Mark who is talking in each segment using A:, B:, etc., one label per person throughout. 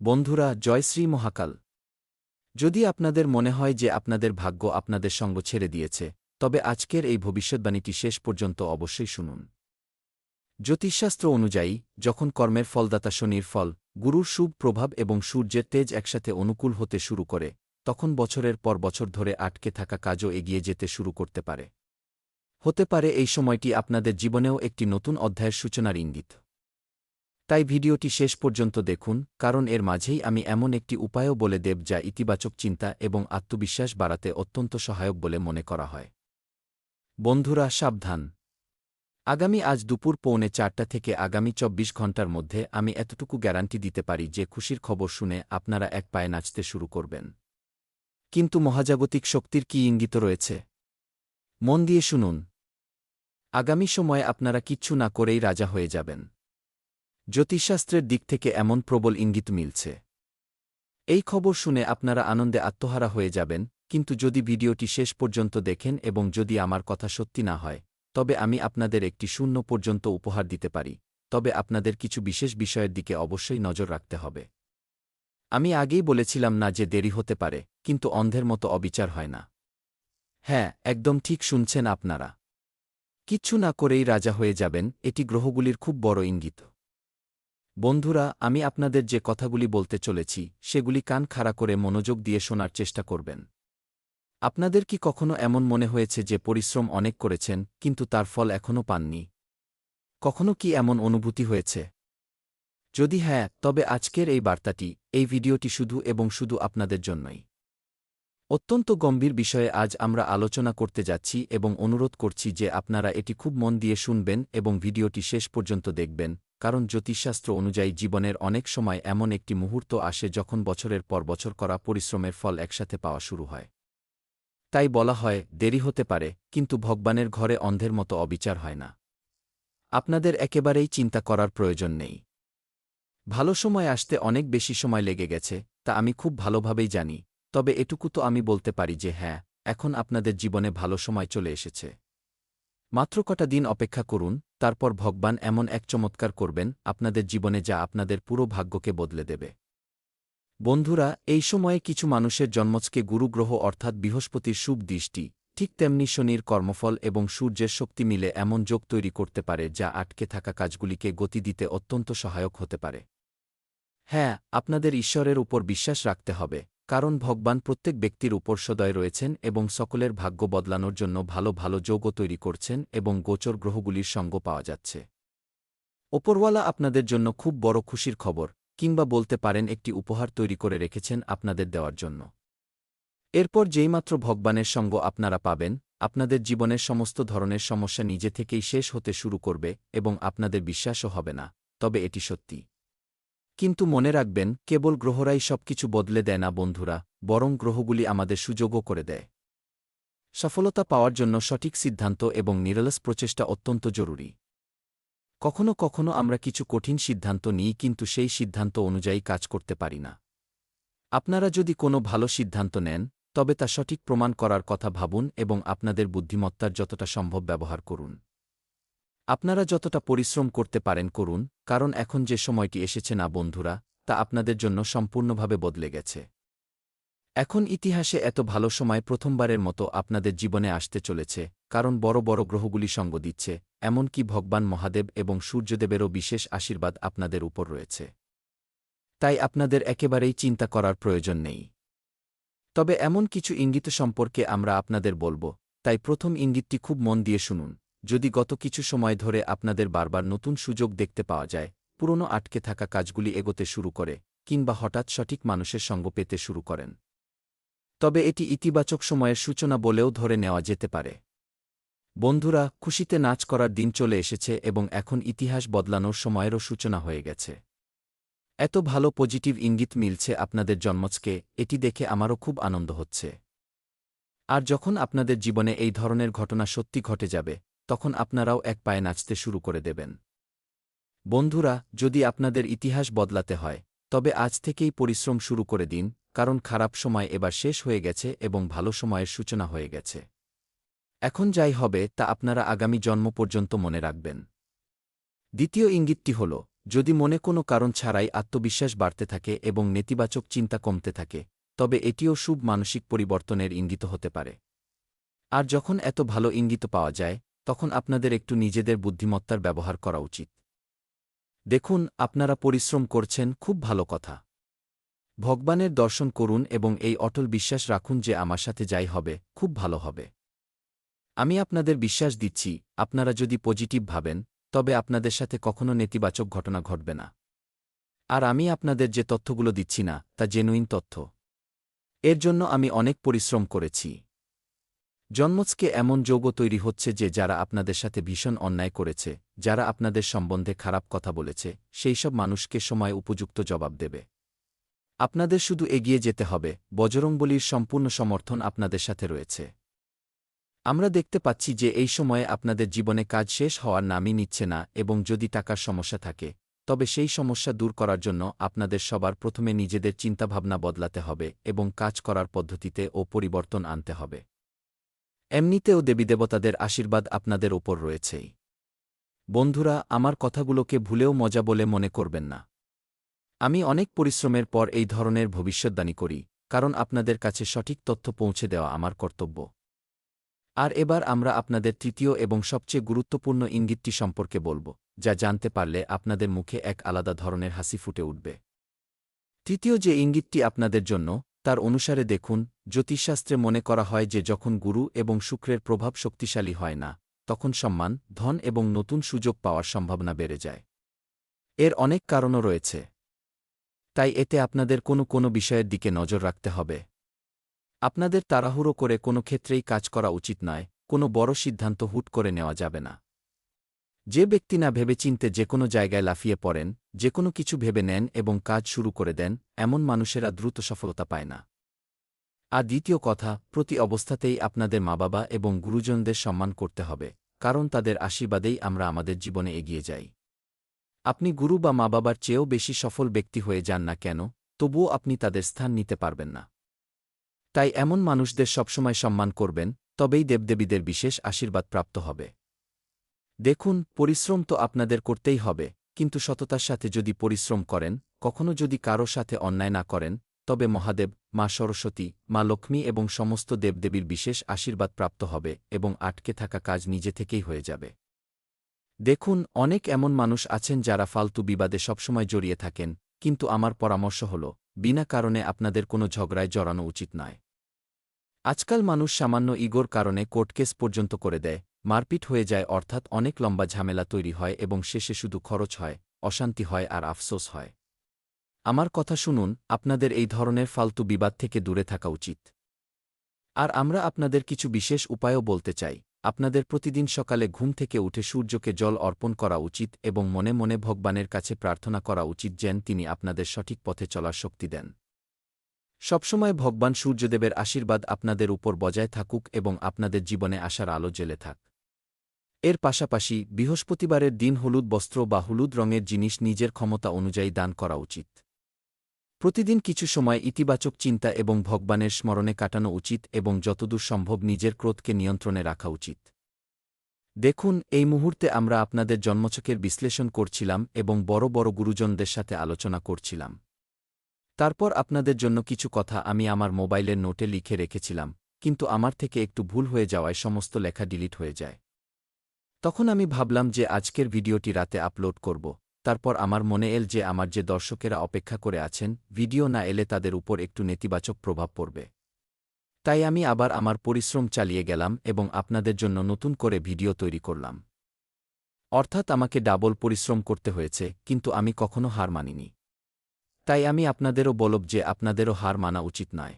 A: বন্ধুরা, জয় শ্রী মহাকাল। যদি আপনাদের মনে হয় যে আপনাদের ভাগ্য আপনাদের সঙ্গ ছেড়ে দিয়েছে, তবে আজকের এই ভবিষ্যদ্বাণীটি শেষ পর্যন্ত অবশ্যই শুনুন। জ্যোতিষশাস্ত্র অনুযায়ী, যখন কর্মের ফলদাতা শনির ফল, গুরুর শুভ প্রভাব এবং সূর্যের তেজ একসাথে অনুকূল হতে শুরু করে, তখন বছরের পর বছর ধরে আটকে থাকা কাজও এগিয়ে যেতে শুরু করতে পারে। হতে পারে এই সময়টি আপনাদের জীবনেও একটি নতুন অধ্যায়ের সূচনার ইঙ্গিত। তাই ভিডিওটি শেষ পর্যন্ত দেখুন, কারণ এর মাঝেই আমি এমন একটি উপায়ও বলে দেব যা ইতিবাচক চিন্তা এবং আত্মবিশ্বাস বাড়াতে অত্যন্ত সহায়ক বলে মনে করা হয়। বন্ধুরা, সাবধান! আগামী আজ দুপুর 3:45 থেকে আগামী 24 ঘণ্টার মধ্যে আমি এতটুকু গ্যারান্টি দিতে পারি যে খুশির খবর শুনে আপনারা এক পায়ে নাচতে শুরু করবেন। কিন্তু মহাজাগতিক শক্তির কী ইঙ্গিত রয়েছে? মন দিয়ে শুনুন। আগামী সময়ে আপনারা কিচ্ছু না করেই রাজা হয়ে যাবেন। জ্যোতিষশাস্ত্রের দিক থেকে এমন প্রবল ইঙ্গিত মিলছে। এই খবর শুনে আপনারা আনন্দে আত্মহারা হয়ে যাবেন, কিন্তু যদি ভিডিওটি শেষ পর্যন্ত দেখেন এবং যদি আমার কথা সত্যি না হয়, তবে আমি আপনাদের একটি শূন্য পর্যন্ত উপহার দিতে পারি, তবে আপনাদের কিছু বিশেষ বিষয়ের দিকে অবশ্যই নজর রাখতে হবে। আমি আগেই বলেছিলাম না যে দেরি হতে পারে, কিন্তু অন্ধের মতো অবিচার হয় না। হ্যাঁ, একদম ঠিক শুনছেন আপনারা। কিচ্ছু না করেই রাজা হয়ে যাবেন, এটি গ্রহগুলির খুব বড় ইঙ্গিত। বন্ধুরা, আমি আপনাদের যে কথাগুলি বলতে চলেছি, সেগুলি কান খাড়া করে মনোযোগ দিয়ে শোনার চেষ্টা করবেন। আপনাদের কি কখনো এমন মনে হয়েছে যে পরিশ্রম অনেক করেছেন, কিন্তু তার ফল এখনও পাননি? কখনো কি এমন অনুভূতি হয়েছে? যদি হ্যাঁ, তবে আজকের এই বার্তাটি, এই ভিডিওটি শুধু এবং শুধু আপনাদের জন্যই। অত্যন্ত গম্ভীর বিষয়ে আজ আমরা আলোচনা করতে যাচ্ছি এবং অনুরোধ করছি যে আপনারা এটি খুব মন দিয়ে শুনবেন এবং ভিডিওটি শেষ পর্যন্ত দেখবেন, কারণ জ্যোতিষশাস্ত্র অনুযায়ী জীবনের অনেক সময় এমন একটি মুহূর্ত আসে যখন বছরের পর বছর করা পরিশ্রমের ফল একসাথে পাওয়া শুরু হয়। তাই বলা হয়, দেরি হতে পারে, কিন্তু ভগবানের ঘরে অন্ধের মতো অবিচার হয় না। আপনাদের একেবারেই চিন্তা করার প্রয়োজন নেই। ভালো সময় আসতে অনেক বেশি সময় লেগে গেছে, তা আমি খুব ভালোভাবেই জানি, তবে এটুকু তো আমি বলতে পারি যে হ্যাঁ, এখন আপনাদের জীবনে ভালো সময় চলে এসেছে। মাত্র কটা দিন অপেক্ষা করুন, তারপর ভগবান এমন এক চমৎকার করবেন আপনাদের জীবনে যা আপনাদের পুরো ভাগ্যকে বদলে দেবে। বন্ধুরা, এই সময়ে কিছু মানুষের জন্মছকে গুরুগ্রহ অর্থাৎ বৃহস্পতির শুভ দৃষ্টি, ঠিক তেমনি শনির কর্মফল এবং সূর্যের শক্তি মিলে এমন যোগ তৈরি করতে পারে যা আটকে থাকা কাজগুলিকে গতি দিতে অত্যন্ত সহায়ক হতে পারে। হ্যাঁ, আপনাদের ঈশ্বরের উপর বিশ্বাস রাখতে হবে, কারণ ভগবান প্রত্যেক ব্যক্তির উপর সদয় রয়েছেন এবং সকলের ভাগ্য বদলানোর জন্য ভালো ভালো যোগও তৈরি করছেন এবং গোচর গ্রহগুলির সঙ্গ পাওয়া যাচ্ছে। ওপরওয়ালা আপনাদের জন্য খুব বড় খুশির খবর, কিংবা বলতে পারেন একটি উপহার তৈরি করে রেখেছেন আপনাদের দেওয়ার জন্য। এরপর যেইমাত্র ভগবানের সঙ্গ আপনারা পাবেন, আপনাদের জীবনের সমস্ত ধরনের সমস্যা নিজে থেকেই শেষ হতে শুরু করবে এবং আপনাদের বিশ্বাসও হবে না, তবে এটি সত্যি। কিন্তু মনে রাখবেন, কেবল গ্রহরাই সবকিছু বদলে দেয় না বন্ধুরা, বরং গ্রহগুলি আমাদের সুযোগও করে দেয়। সফলতা পাওয়ার জন্য সঠিক সিদ্ধান্ত এবং নিরলস প্রচেষ্টা অত্যন্ত জরুরি। কখনো কখনো আমরা কিছু কঠিন সিদ্ধান্ত নিই, কিন্তু সেই সিদ্ধান্ত অনুযায়ী কাজ করতে পারি না। আপনারা যদি কোনো ভালো সিদ্ধান্ত নেন, তবে তা সঠিক প্রমাণ করার কথা ভাবুন এবং আপনাদের বুদ্ধিমত্তার যতটা সম্ভব ব্যবহার করুন। আপনারা যতটা পরিশ্রম করতে পারেন করুন, কারণ এখন যে সময়টি এসেছে না বন্ধুরা, তা আপনাদের জন্য সম্পূর্ণভাবে বদলে গেছে। এখন ইতিহাসে এত ভালো সময় প্রথমবারের মতো আপনাদের জীবনে আসতে চলেছে, কারণ বড় বড় গ্রহগুলি সঙ্গ দিচ্ছে, এমনকি ভগবান মহাদেব এবং সূর্যদেবেরও বিশেষ আশীর্বাদ আপনাদের উপর রয়েছে। তাই আপনাদের একেবারেই চিন্তা করার প্রয়োজন নেই। তবে এমন কিছু ইঙ্গিত সম্পর্কে আমরা আপনাদের বলব, তাই প্রথম ইঙ্গিতটি খুব মন দিয়ে শুনুন। যদি গত কিছু সময় ধরে আপনাদের বারবার নতুন সুযোগ দেখতে পাওয়া যায়, পুরনো আটকে থাকা কাজগুলি এগোতে শুরু করে, কিংবা হঠাৎ সঠিক মানুষের সঙ্গ পেতে শুরু করেন, তবে এটি ইতিবাচক সময়ের সূচনা বলেও ধরে নেওয়া যেতে পারে। বন্ধুরা, খুশিতে নাচ করার দিন চলে এসেছে এবং এখন ইতিহাস বদলানোর সময়েরও সূচনা হয়ে গেছে। এত ভালো পজিটিভ ইঙ্গিত মিলছে আপনাদের জন্মছকে, এটি দেখে আমারও খুব আনন্দ হচ্ছে। আর যখন আপনাদের জীবনে এই ধরনের ঘটনা সত্যি ঘটে যাবে, তখন আপনারাও এক পায়ে নাচতে শুরু করে দেবেন। বন্ধুরা, যদি আপনাদের ইতিহাস বদলাতে হয়, তবে আজ থেকেই পরিশ্রম শুরু করে দিন, কারণ খারাপ সময় এবার শেষ হয়ে গেছে এবং ভালো সময়ের সূচনা হয়ে গেছে। এখন যাই হবে তা আপনারা আগামী জন্ম পর্যন্ত মনে রাখবেন। দ্বিতীয় ইঙ্গিতটি হল, যদি মনে কোনো কারণ ছাড়াই আত্মবিশ্বাস বাড়তে থাকে এবং নেতিবাচক চিন্তা কমতে থাকে, তবে এটিও শুভ মানসিক পরিবর্তনের ইঙ্গিত হতে পারে। আর যখন এত ভালো ইঙ্গিত পাওয়া যায়, তখন আপনাদের একটু নিজেদের বুদ্ধিমত্তার ব্যবহার করা উচিত। দেখুন, আপনারা পরিশ্রম করছেন, খুব ভালো কথা। ভগবানের দর্শন করুন এবং এই অটল বিশ্বাস রাখুন যে আমার সাথে যাই হবে, খুব ভালো হবে। আমি আপনাদের বিশ্বাস দিচ্ছি, আপনারা যদি পজিটিভ ভাবেন, তবে আপনাদের সাথে কখনো নেতিবাচক ঘটনা ঘটবে না। আর আমি আপনাদের যে তথ্যগুলো দিচ্ছি না, তা জেনুইন তথ্য। এর জন্য আমি অনেক পরিশ্রম করেছি। জন্মজকে এমন যৌগ তৈরি হচ্ছে যে যারা আপনাদের সাথে ভীষণ অন্যায় করেছে, যারা আপনাদের সম্বন্ধে খারাপ কথা বলেছে, সেই সব মানুষকে সময় উপযুক্ত জবাব দেবে। আপনাদের শুধু এগিয়ে যেতে হবে, বজরংবলীর সম্পূর্ণ সমর্থন আপনাদের সাথে রয়েছে। আমরা দেখতে পাচ্ছি যে এই সময়ে আপনাদের জীবনে কাজ শেষ হওয়ার নামই নিচ্ছে না এবং যদি টাকার সমস্যা থাকে, তবে সেই সমস্যা দূর করার জন্য আপনাদের সবার প্রথমে নিজেদের চিন্তাভাবনা বদলাতে হবে এবং কাজ করার পদ্ধতিতে ও পরিবর্তন আনতে হবে। এমনিতেও দেবীদেবতাদের আশীর্বাদ আপনাদের ওপর রয়েছেই। বন্ধুরা, আমার কথাগুলোকে ভুলেও মজা বলে মনে করবেন না। আমি অনেক পরিশ্রমের পর এই ধরনের ভবিষ্যদ্বাণী করি, কারণ আপনাদের কাছে সঠিক তথ্য পৌঁছে দেওয়া আমার কর্তব্য। আর এবার আমরা আপনাদের তৃতীয় এবং সবচেয়ে গুরুত্বপূর্ণ ইঙ্গিতটি সম্পর্কে বলব, যা জানতে পারলে আপনাদের মুখে এক আলাদা ধরনের হাসি ফুটে উঠবে। তৃতীয় যে ইঙ্গিতটি আপনাদের জন্য, তার অনুসারে দেখুন, জ্যোতিষশাস্ত্রে মনে করা হয় যে যখন গুরু এবং শুক্রের প্রভাব শক্তিশালী হয় না, তখন সম্মান, ধন এবং নতুন সুযোগ পাওয়ার সম্ভাবনা বেড়ে যায়। এর অনেক কারণও রয়েছে। তাই এতে আপনাদের কোনো বিষয়ের দিকে নজর রাখতে হবে। আপনাদের তাড়াহুড়ো করে কোনো ক্ষেত্রেই কাজ করা উচিত নয়, কোনো বড় সিদ্ধান্ত হুট করে নেওয়া যাবে না। যে ব্যক্তি না ভেবেচিন্তে যেকোনো জায়গায় লাফিয়ে পড়েন, যেকোনো কিছু ভেবে নেন এবং কাজ শুরু করে দেন, এমন মানুষেরা দ্রুত সফলতা পায় না। আর দ্বিতীয় কথা, প্রতি অবস্থাতেই আপনাদের মা-বাবা এবং গুরুজনদের সম্মান করতে হবে, কারণ তাদের আশীর্বাদেই আমরা আমাদের জীবনে এগিয়ে যাই। আপনি গুরু বা মা-বাবার চেয়েও বেশি সফল ব্যক্তি হয়ে যান না কেন, তবুও আপনি তাদের স্থান নিতে পারবেন না। তাই এমন মানুষদের সবসময় সম্মান করবেন, তবেই দেবদেবীদের বিশেষ আশীর্বাদ প্রাপ্ত হবে। দেখুন, পরিশ্রম তো আপনাদের করতেই হবে, কিন্তু সততার সাথে যদি পরিশ্রম করেন, কখনো যদি কারো সাথে অন্যায় না করেন, তবে মহাদেব, মা সরস্বতী, মা লক্ষ্মী এবং সমস্ত দেবদেবীর বিশেষ আশীর্বাদ প্রাপ্ত হবে এবং আটকে থাকা কাজ নিজে থেকেই হয়ে যাবে। দেখুন, অনেক এমন মানুষ আছেন যারা ফালতু বিবাদে সবসময় জড়িয়ে থাকেন, কিন্তু আমার পরামর্শ হল, বিনা কারণে আপনাদের কোনো ঝগড়ায় জড়ানো উচিত নয়। আজকাল মানুষ সামান্য ইগোর কারণে কোর্টকেস পর্যন্ত করে দেয়, মারপিট হয়ে যায়, অর্থাৎ অনেক লম্বা ঝামেলা তৈরি হয় এবং শেষে শুধু খরচ হয়, অশান্তি হয় আর আফসোস হয়। আমার কথা শুনুন, আপনাদের এই ধরনের ফালতু বিবাদ থেকে দূরে থাকা উচিত। আর আমরা আপনাদের কিছু বিশেষ উপায়ও বলতে চাই। আপনাদের প্রতিদিন সকালে ঘুম থেকে উঠে সূর্যকে জল অর্পণ করা উচিত এবং মনে মনে ভগবানের কাছে প্রার্থনা করা উচিত যেন তিনি আপনাদের সঠিক পথে চলার শক্তি দেন। সবসময় ভগবান সূর্যদেবের আশীর্বাদ আপনাদের উপর বজায় থাকুক এবং আপনাদের জীবনে আসার আলো জ্বেলে থাক। এর পাশাপাশি বৃহস্পতিবারের দিন হলুদ বস্ত্র বা হলুদ রঙের জিনিস নিজের ক্ষমতা অনুযায়ী দান করা উচিত। প্রতিদিন কিছু সময় ইতিবাচক চিন্তা এবং ভগবানের স্মরণে কাটানো উচিত এবং যতদূর সম্ভব নিজের ক্রোধকে নিয়ন্ত্রণে রাখা উচিত। দেখুন, এই মুহূর্তে আমরা আপনাদের জন্মছকের বিশ্লেষণ করছিলাম এবং বড় বড় গুরুজনদের সাথে আলোচনা করছিলাম। তারপর আপনাদের জন্য কিছু কথা আমি আমার মোবাইলের নোটে লিখে রেখেছিলাম, কিন্তু আমার থেকে একটু ভুল হয়ে যাওয়ায় সমস্ত লেখা ডিলিট হয়ে যায়। তখন আমি ভাবলাম যে আজকের ভিডিওটি রাতে আপলোড করব। তারপর আমার মনে এল যে আমার যে দর্শকেরা অপেক্ষা করে আছেন, ভিডিও না এলে তাদের উপর একটু নেতিবাচক প্রভাব পড়বে। তাই আমি আবার আমার পরিশ্রম চালিয়ে গেলাম এবং আপনাদের জন্য নতুন করে ভিডিও তৈরি করলাম। অর্থাৎ আমাকে ডাবল পরিশ্রম করতে হয়েছে, কিন্তু আমি কখনো হার মানিনি। তাই আমি আপনাদেরও বলব যে আপনাদেরও হার মানা উচিত নয়।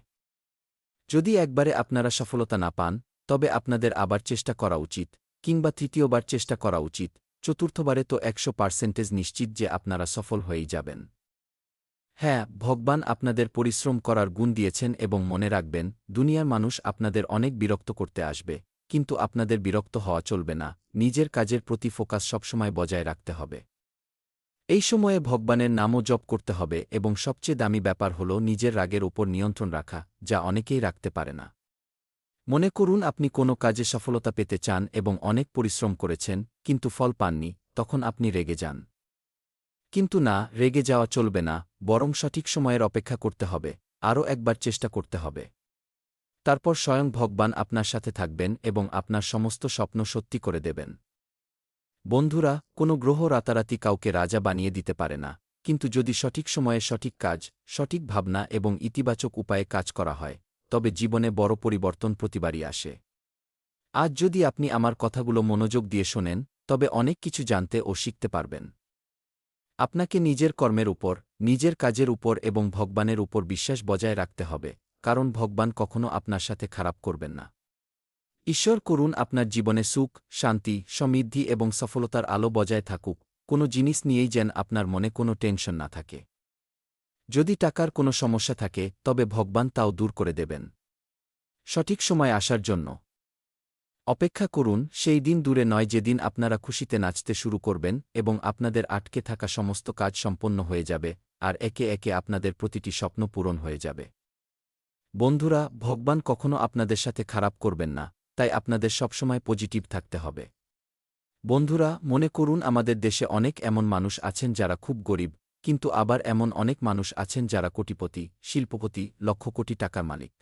A: যদি একবারে আপনারা সফলতা না পান, তবে আপনাদের আবার চেষ্টা করা উচিত, কিংবা তৃতীয়বার চেষ্টা করা উচিত, চতুর্থবারে তো 100% নিশ্চিত যে আপনারা সফল হয়েই যাবেন। হ্যাঁ, ভগবান আপনাদের পরিশ্রম করার গুণ দিয়েছেন এবং মনে রাখবেন, দুনিয়ার মানুষ আপনাদের অনেক বিরক্ত করতে আসবে, কিন্তু আপনাদের বিরক্ত হওয়া চলবে না, নিজের কাজের প্রতি ফোকাস সবসময় বজায় রাখতে হবে। এই সময়ে ভগবানের নামও জপ করতে হবে এবং সবচেয়ে দামি ব্যাপার হল নিজের রাগের ওপর নিয়ন্ত্রণ রাখা, যা অনেকেই রাখতে পারে না। মনে করুন আপনি কোনো কাজে সফলতা পেতে চান এবং অনেক পরিশ্রম করেছেন, কিন্তু ফল পাননি, তখন আপনি রেগে যান। কিন্তু না, রেগে যাওয়া চলবে না, বরং সঠিক সময়ের অপেক্ষা করতে হবে, আরও একবার চেষ্টা করতে হবে। তারপর স্বয়ং ভগবান আপনার সাথে থাকবেন এবং আপনার সমস্ত স্বপ্ন সত্যি করে দেবেন। বন্ধুরা, কোনো গ্রহ রাতারাতি কাউকে রাজা বানিয়ে দিতে পারে না, কিন্তু যদি সঠিক সময়ে সঠিক কাজ, সঠিক ভাবনা এবং ইতিবাচক উপায়ে কাজ করা হয়, তবে জীবনে বড় পরিবর্তন প্রতিবারই আসে। আজ যদি আপনি আমার কথাগুলো মনোযোগ দিয়ে শোনেন, তবে অনেক কিছু জানতে ও শিখতে পারবেন। আপনাকে নিজের কর্মের উপর, নিজের কাজের উপর এবং ভগবানের উপর বিশ্বাস বজায় রাখতে হবে, কারণ ভগবান কখনো আপনার সাথে খারাপ করবেন না। ঈশ্বর করুন আপনার জীবনে সুখ, শান্তি, সমৃদ্ধি এবং সফলতার আলো বজায় থাকুক, কোনো জিনিস নিয়েই যেন আপনার মনে কোনো টেনশন না থাকে। যদি টাকার কোনো সমস্যা থাকে, তবে ভগবান তাও দূর করে দেবেন। সঠিক সময় আসার জন্য অপেক্ষা করুন, সেই দিন দূরে নয় যেদিন আপনারা খুশিতে নাচতে শুরু করবেন এবং আপনাদের আটকে থাকা সমস্ত কাজ সম্পন্ন হয়ে যাবে, আর একে একে আপনাদের প্রতিটি স্বপ্ন পূরণ হয়ে যাবে। বন্ধুরা, ভগবান কখনো আপনাদের সাথে খারাপ করবেন না, তাই আপনাদের সবসময় পজিটিভ থাকতে হবে। বন্ধুরা, মনে করুন আমাদের দেশে অনেক এমন মানুষ আছেন যারা খুব গরিব, কিন্তু আবার এমন অনেক মানুষ আছেন যারা কোটিপতি, শিল্পপতি, লক্ষ কোটি টাকার মালিক।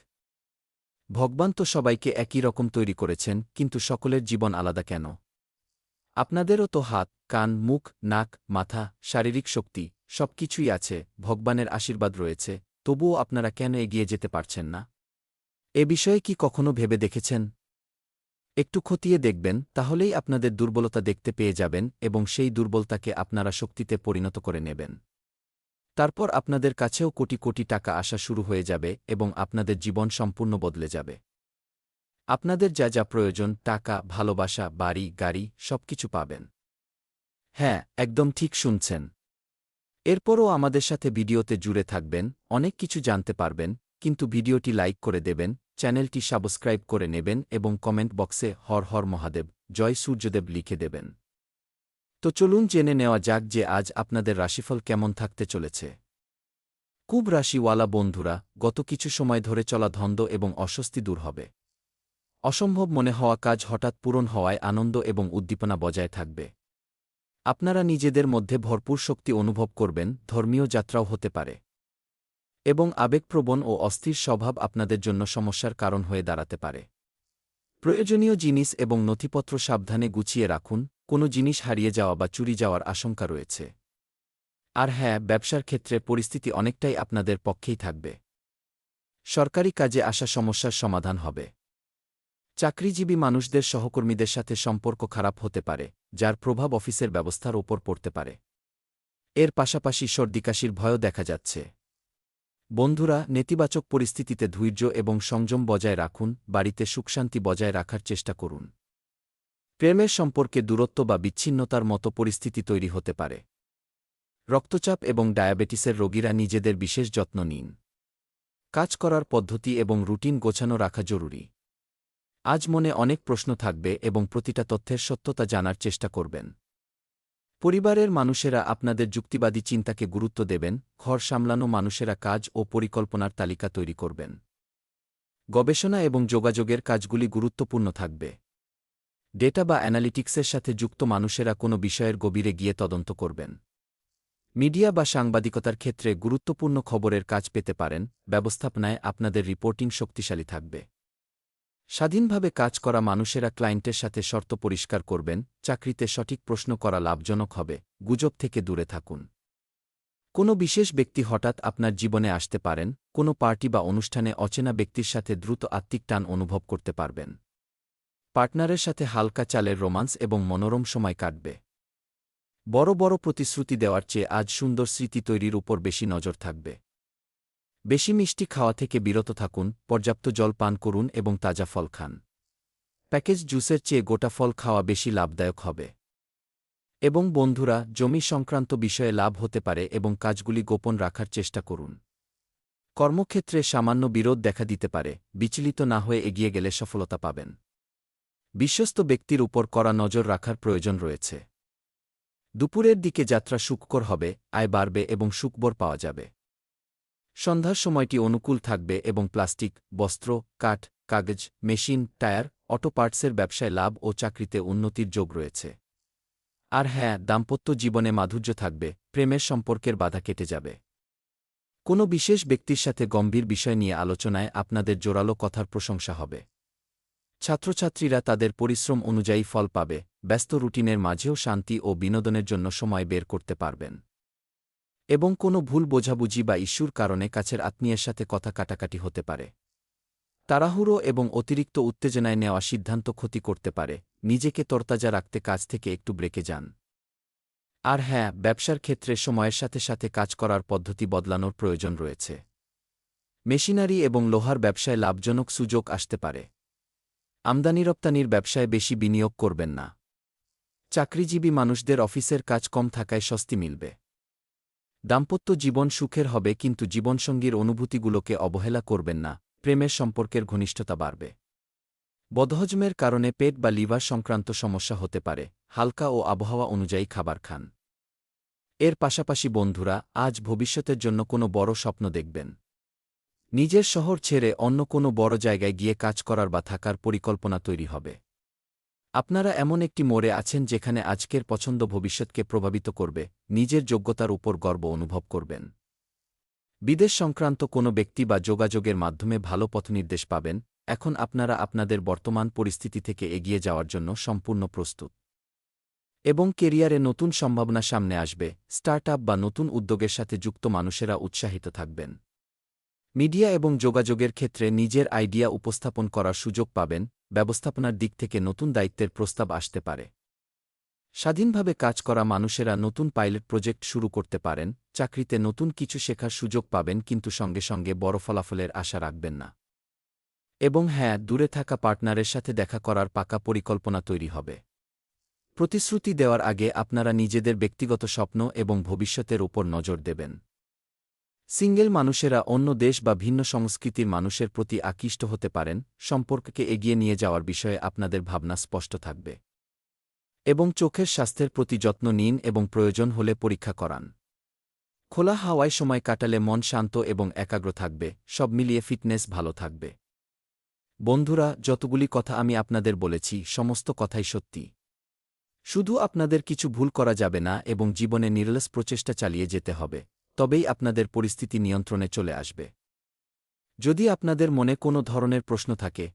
A: ভগবান তো সবাইকে একই রকম তৈরি করেছেন, কিন্তু সকলের জীবন আলাদা কেন? আপনাদেরও তো হাত, কান, মুখ, নাক, মাথা, শারীরিক শক্তি সবকিছুই আছে, ভগবানের আশীর্বাদ রয়েছে, তবুও আপনারা কেন এগিয়ে যেতে পারছেন না? এ বিষয়ে কি কখনো ভেবে দেখেছেন? একটু খতিয়ে দেখবেন, তাহলেই আপনাদের দুর্বলতা দেখতে পেয়ে যাবেন এবং সেই দুর্বলতাকে আপনারা শক্তিতে পরিণত করে নেবেন। তারপর আপনাদের কাছেও কোটি কোটি টাকা আসা শুরু হয়ে যাবে এবং আপনাদের জীবন সম্পূর্ণ বদলে যাবে। আপনাদের যা যা প্রয়োজন, টাকা, ভালোবাসা, বাড়ি, গাড়ি, সবকিছু পাবেন। হ্যাঁ, একদম ঠিক শুনছেন। এরপরও আমাদের সাথে ভিডিওতে জুড়ে থাকবেন, অনেক কিছু জানতে পারবেন, কিন্তু ভিডিওটি লাইক করে দেবেন, চ্যানেলটি সাবস্ক্রাইব করে নেবেন এবং কমেন্ট বক্সে হর হর মহাদেব, জয় সূর্যদেব লিখে দেবেন। তো চলুন জেনে নেওয়া যাক যে আজ আপনাদের রাশিফল কেমন থাকতে চলেছে। কুম্ভ রাশিওয়ালা বন্ধুরা, গত কিছু সময় ধরে চলা ধন্দ এবং অস্বস্তি দূর হবে। অসম্ভব মনে হওয়া কাজ হঠাৎ পূরণ হওয়ায় আনন্দ এবং উদ্দীপনা বজায় থাকবে। আপনারা নিজেদের মধ্যে ভরপুর শক্তি অনুভব করবেন, ধর্মীয় যাত্রাও হতে পারে। এবং আবেগপ্রবণ ও অস্থির স্বভাব আপনাদের জন্য সমস্যার কারণ হয়ে দাঁড়াতে পারে। প্রয়োজনীয় জিনিস এবং নথিপত্র সাবধানে গুছিয়ে রাখুন, কোনো জিনিস হারিয়ে যাওয়া বা চুরি যাওয়ার আশঙ্কা রয়েছে। আর হ্যাঁ, ব্যবসার ক্ষেত্রে পরিস্থিতি অনেকটাই আপনাদের পক্ষেই থাকবে। সরকারি কাজে আসা সমস্যার সমাধান হবে। চাকরিজীবী মানুষদের সহকর্মীদের সাথে সম্পর্ক খারাপ হতে পারে, যার প্রভাব অফিসের ব্যবস্থার ওপর পড়তে পারে। এর পাশাপাশি সর্দিকাশির ভয়ও দেখা যাচ্ছে। বন্ধুরা, নেতিবাচক পরিস্থিতিতে ধৈর্য এবং সংযম বজায় রাখুন, বাড়িতে সুখশান্তি বজায় রাখার চেষ্টা করুন। প্রেমের সম্পর্কে দূরত্ব বা বিচ্ছিন্নতার মতো পরিস্থিতি তৈরি হতে পারে। রক্তচাপ এবং ডায়াবেটিসের রোগীরা নিজেদের বিশেষ যত্ন নিন। কাজ করার পদ্ধতি এবং রুটিন গোছানো রাখা জরুরি। আজ মনে অনেক প্রশ্ন থাকবে এবং প্রতিটা তথ্যের সত্যতা জানার চেষ্টা করবেন। পরিবারের মানুষেরা আপনাদের যুক্তিবাদী চিন্তাকে গুরুত্ব দেবেন, ঘর সামলানো মানুষেরা কাজ ও পরিকল্পনার তালিকা তৈরি করবেন। গবেষণা এবং যোগাযোগের কাজগুলি গুরুত্বপূর্ণ থাকবে। ডেটা বা অ্যানালিটিক্সের সাথে যুক্ত মানুষেরা কোনো বিষয়ের গভীরে গিয়ে তদন্ত করবেন। মিডিয়া বা সাংবাদিকতার ক্ষেত্রে গুরুত্বপূর্ণ খবরের কাজ পেতে পারেন, ব্যবস্থাপনায় আপনাদের রিপোর্টিং শক্তিশালী থাকবে। স্বাধীনভাবে কাজ করা মানুষেরা ক্লায়েন্টের সাথে শর্ত পরিষ্কার করবেন, চাকরিতে সঠিক প্রশ্ন করা লাভজনক হবে, গুজব থেকে দূরে থাকুন। কোনো বিশেষ ব্যক্তি হঠাৎ আপনার জীবনে আসতে পারেন, কোনো পার্টি বা অনুষ্ঠানে অচেনা ব্যক্তির সাথে দ্রুত আত্মিক টান অনুভব করতে পারবেন। পার্টনারের সাথে হালকা চালের রোমান্স এবং মনোরম সময় কাটবে। বড় বড় প্রতিশ্রুতি দেওয়ার চেয়ে আজ সুন্দর স্মৃতি তৈরির উপর বেশি নজর থাকবে। বেশি মিষ্টি খাওয়া থেকে বিরত থাকুন, পর্যাপ্ত জল পান করুন এবং তাজা ফল খান। প্যাকেজ জুসের চেয়ে গোটা ফল খাওয়া বেশি লাভদায়ক হবে। এবং বন্ধুরা, জমি সংক্রান্ত বিষয়ে লাভ হতে পারে এবং কাজগুলি গোপন রাখার চেষ্টা করুন। কর্মক্ষেত্রে সামান্য বিরোধ দেখা দিতে পারে, বিচলিত না হয়ে এগিয়ে গেলে সফলতা পাবেন। বিশ্বস্ত ব্যক্তির উপর কড়া নজর রাখার প্রয়োজন রয়েছে। দুপুরের দিকে যাত্রা সুখকর হবে, আয় বাড়বে এবং সুখবর পাওয়া যাবে। সন্ধ্যার সময়টি অনুকূল থাকবে এবং প্লাস্টিক, বস্ত্র, কাঠ, কাগজ, মেশিন, টায়ার, অটো পার্টসের ব্যবসায় লাভ ও চাকরিতে উন্নতির যোগ রয়েছে। আর হ্যাঁ, দাম্পত্য জীবনে মাধুর্য থাকবে, প্রেমের সম্পর্কের বাধা কেটে যাবে। কোনো বিশেষ ব্যক্তির সাথে গম্ভীর বিষয় নিয়ে আলোচনায় আপনাদের জোরালো কথার প্রশংসা হবে। ছাত্রছাত্রীরা তাদের পরিশ্রম অনুযায়ী ফল পাবে, ব্যস্ত রুটিনের মাঝেও শান্তি ও বিনোদনের জন্য সময় বের করতে পারবেন। এবং কোনো ভুল বোঝাবুঝি বা ইস্যুর কারণে কাছের আত্মীয়ের সাথে কথা কাটাকাটি হতে পারে। তাড়াহুড়ো এবং অতিরিক্ত উত্তেজনায় নেওয়া সিদ্ধান্ত ক্ষতি করতে পারে, নিজেকে তরতাজা রাখতে কাজ থেকে একটু ব্রেকে যান। আর হ্যাঁ, ব্যবসার ক্ষেত্রে সময়ের সাথে সাথে কাজ করার পদ্ধতি বদলানোর প্রয়োজন রয়েছে। মেশিনারি এবং লোহার ব্যবসায় লাভজনক সুযোগ আসতে পারে। আমদানি রপ্তানির ব্যবসায় বেশি বিনিয়োগ করবেন না। চাকরিজীবী মানুষদের অফিসের কাজ কম থাকায় স্বস্তি মিলবে। দাম্পত্য জীবন সুখের হবে, কিন্তু জীবনসঙ্গীর অনুভূতিগুলোকে অবহেলা করবেন না, প্রেমের সম্পর্কের ঘনিষ্ঠতা বাড়বে। বদহজমের কারণে পেট বা লিভার সংক্রান্ত সমস্যা হতে পারে, হালকা ও আবহাওয়া অনুযায়ী খাবার খান। এর পাশাপাশি বন্ধুরা, আজ ভবিষ্যতের জন্য কোনো বড় স্বপ্ন দেখবেন। নিজের শহর ছেড়ে অন্য কোনো বড় জায়গায় গিয়ে কাজ করার বা থাকার পরিকল্পনা তৈরি হবে। আপনারা এমন একটি মোড়ে আছেন যেখানে আজকের পছন্দ ভবিষ্যৎকে প্রভাবিত করবে, নিজের যোগ্যতার উপর গর্ব অনুভব করবেন। বিদেশ সংক্রান্ত কোনো ব্যক্তি বা যোগাযোগের মাধ্যমে ভালো পথনির্দেশ পাবেন। এখন আপনারা আপনাদের বর্তমান পরিস্থিতি থেকে এগিয়ে যাওয়ার জন্য সম্পূর্ণ প্রস্তুত। এবং কেরিয়ারে নতুন সম্ভাবনা সামনে আসবে, স্টার্টআপ বা নতুন উদ্যোগের সাথে যুক্ত মানুষেরা উৎসাহিত থাকবেন। মিডিয়া এবং যোগাযোগের ক্ষেত্রে নিজের আইডিয়া উপস্থাপন করার সুযোগ পাবেন, ব্যবস্থাপনার দিক থেকে নতুন দায়িত্বের প্রস্তাব আসতে পারে। স্বাধীনভাবে কাজ করা মানুষেরা নতুন পাইলট প্রজেক্ট শুরু করতে পারেন, চাকরিতে নতুন কিছু শেখার সুযোগ পাবেন, কিন্তু সঙ্গে সঙ্গে বড় ফলাফলের আশা রাখবেন না। এবং হ্যাঁ, দূরে থাকা পার্টনারের সাথে দেখা করার পাকা পরিকল্পনা তৈরি হবে। প্রতিশ্রুতি দেওয়ার আগে আপনারা নিজেদের ব্যক্তিগত স্বপ্ন এবং ভবিষ্যতের উপর নজর দেবেন। সিঙ্গেল মানুষেরা অন্য দেশ বা ভিন্ন সংস্কৃতির মানুষের প্রতি আকৃষ্ট হতে পারেন, সম্পর্ককে এগিয়ে নিয়ে যাওয়ার বিষয়ে আপনাদের ভাবনা স্পষ্ট থাকবে। এবং চোখের স্বাস্থ্যের প্রতি যত্ন নিন এবং প্রয়োজন হলে পরীক্ষা করান। খোলা হাওয়ায় সময় কাটালে মন শান্ত এবং একাগ্র থাকবে, সব মিলিয়ে ফিটনেস ভালো থাকবে। বন্ধুরা, যতগুলি কথা আমি আপনাদের বলেছি, সমস্ত কথাই সত্যি। শুধু আপনাদের কিছু ভুল করা যাবে না এবং জীবনে নিরলস প্রচেষ্টা চালিয়ে যেতে হবে, তবেই আপনাদের পরিস্থিতি নিয়ন্ত্রণে চলে আসবে। যদি আপনাদের মনে কোনো ধরনের প্রশ্ন থাকে,